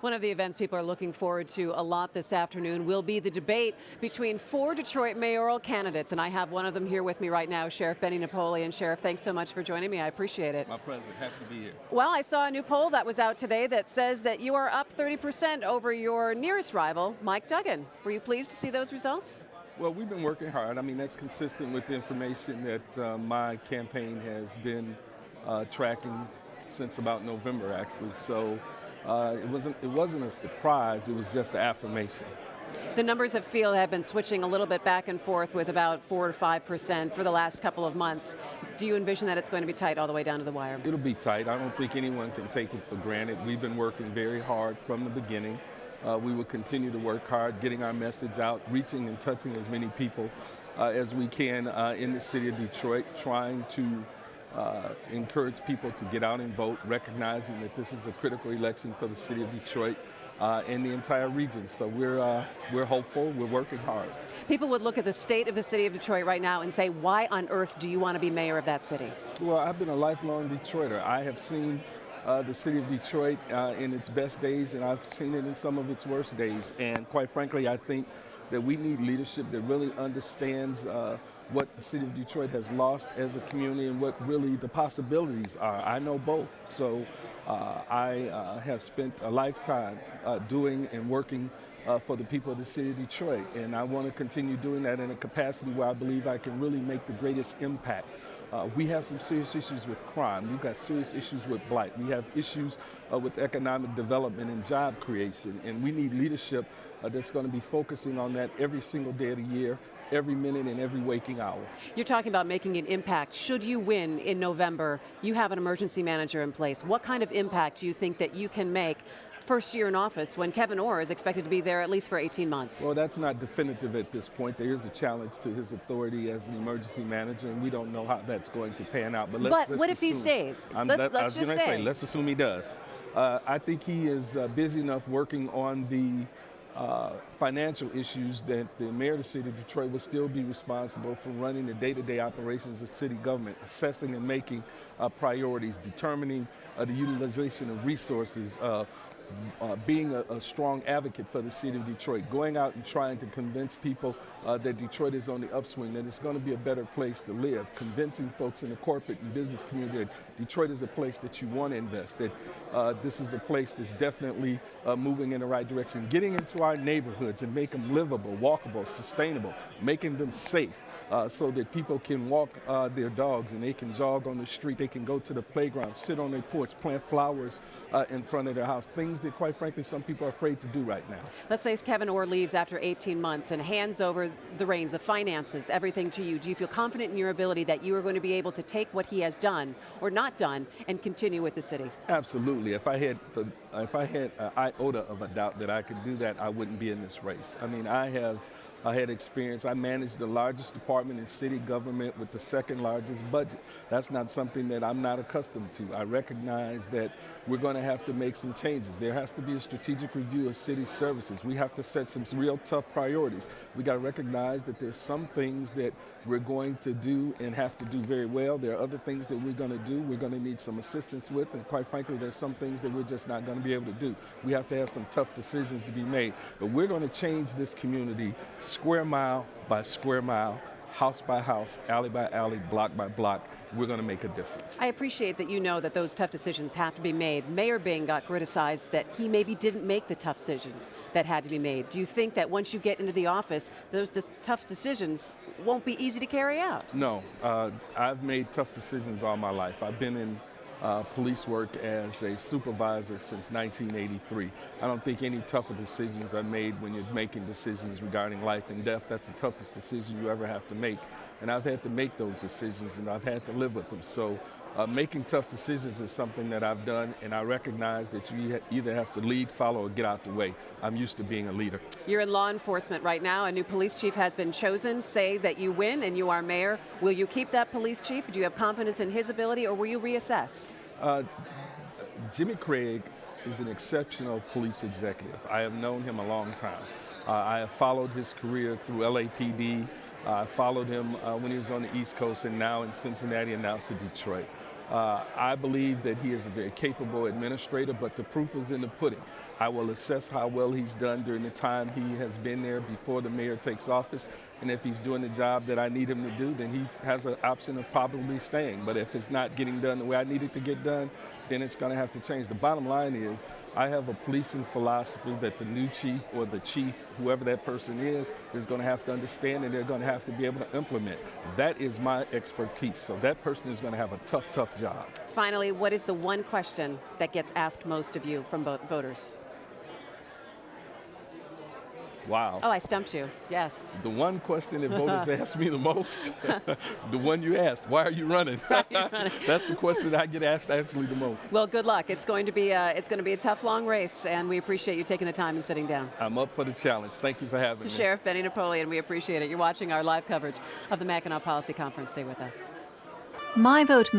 One of the events people are looking forward to a lot this afternoon will be the debate between four Detroit mayoral candidates, and I have one of them here with me right now, Sheriff Benny Napoleon. Sheriff, thanks so much for joining me. I appreciate it. My pleasure. Happy to be here. Well, I saw a new poll that was out today that says that you are up 30% over your nearest rival, Mike Duggan. Were you pleased to see those results? Well, we've been working hard. I mean, that's consistent with the information that my campaign has been tracking since about November, actually. So it wasn't a surprise. It was just an affirmation. The numbers of field have been switching a little bit back and forth with about 4 to 5% for the last couple of months. Do you envision that it's going to be tight all the way down to the wire? It'll be tight. I don't think anyone can take it for granted. We've been working very hard from the beginning. We will continue to work hard, getting our message out, reaching and touching as many people as we can in the city of Detroit, trying to encourage people to get out and vote, recognizing that this is a critical election for the city of Detroit and the entire region. So we're hopeful, we're working hard. People would look at the state of the city of Detroit right now and say, why on earth do you want to be mayor of that city? Well, I've been a lifelong Detroiter. I have seen the city of Detroit in its best days, and I've seen it in some of its worst days. And quite frankly, I think that we need leadership that really understands what the city of Detroit has lost as a community and what really the possibilities are. I know both. So I have spent a lifetime doing and working for the people of the city of Detroit. And I want to continue doing that in a capacity where I believe I can really make the greatest impact. We have some serious issues with crime. We've got serious issues with blight. We have issues with economic development and job creation. And we need leadership that's going to be focusing on that every single day of the year, every minute and every waking hour. You're talking about making an impact. Should you win in November, you have an emergency manager in place. What kind of impact do you think that you can make first year in office when Kevin Orr is expected to be there at least for 18 months? Well, that's not definitive at this point. There is a challenge to his authority as an emergency manager, and we don't know how that's going to pan out. But what if he stays? Let's just say. Let's assume he does. I think he is busy enough working on the financial issues that the mayor of the city of Detroit will still be responsible for running the day-to-day operations of city government, assessing and making priorities, determining the utilization of resources, being a strong advocate for the city of Detroit, going out and trying to convince people that Detroit is on the upswing, that it's going to be a better place to live, convincing folks in the corporate and business community that Detroit is a place that you want to invest, that this is a place that's definitely moving in the right direction, getting into our neighborhoods and make them livable, walkable, sustainable, making them safe so that people can walk their dogs and they can jog on the street, they can go to the playground, sit on their porch, plant flowers in front of their house, things that quite frankly some people are afraid to do right now. Let's say Kevin Orr leaves after 18 months and hands over the reins, the finances, everything to you. Do you feel confident in your ability that you are going to be able to take what he has done or not done and continue with the city? Absolutely. If I had an iota of a doubt that I could do that, I wouldn't be in this race. I mean, I had experience. I managed the largest department in city government with the second largest budget. That's not something that I'm not accustomed to. I recognize that we're going to have to make some changes. There has to be a strategic review of city services. We have to set some real tough priorities. We got to recognize that there's some things that we're going to do and have to do very well. There are other things that we're going to do we're going to need some assistance with, and quite frankly, there's some things that we're just not going to be able to do. We have to have some tough decisions to be made. But we're going to change this community square mile by square mile, house by house, alley by alley, block by block. We're going to make a difference. I appreciate that you know that those tough decisions have to be made. Mayor Bing got criticized that he maybe didn't make the tough decisions that had to be made. Do you think that once you get into the office, those tough decisions won't be easy to carry out? No. I've made tough decisions all my life. I've been in police work as a supervisor since 1983. I don't think any tougher decisions are made when you're making decisions regarding life and death. That's the toughest decision you ever have to make. And I've had to make those decisions and I've had to live with them. So making tough decisions is something that I've done, and I recognize that you either have to lead, follow, or get out the way. I'm used to being a leader. You're in law enforcement right now. A new police chief has been chosen. Say that you win and you are mayor. Will you keep that police chief? Do you have confidence in his ability, or will you reassess? Jimmy Craig is an exceptional police executive. I have known him a long time. I have followed his career through LAPD. I followed him when he was on the East Coast and now in Cincinnati and now to Detroit. I believe that he is a very capable administrator, but the proof is in the pudding. I will assess how well he's done during the time he has been there before the mayor takes office. And if he's doing the job that I need him to do, then he has an option of probably staying. But if it's not getting done the way I need it to get done, then it's going to have to change. The bottom line is I have a policing philosophy that the new chief or the chief, whoever that person is going to have to understand, and they're going to have to be able to implement. That is my expertise. So that person is going to have a tough, tough job. Finally, what is the one question that gets asked most of you from voters? Wow. Oh, I stumped you. Yes. The one question that voters ask me the most, the one you asked, why are you running? That's the question that I get asked actually the most. Well, good luck. It's going to be a tough, long race, and we appreciate you taking the time and sitting down. I'm up for the challenge. Thank you for having me. Sheriff Benny Napoleon, we appreciate it. You're watching our live coverage of the Mackinac Policy Conference. Stay with us. My Vote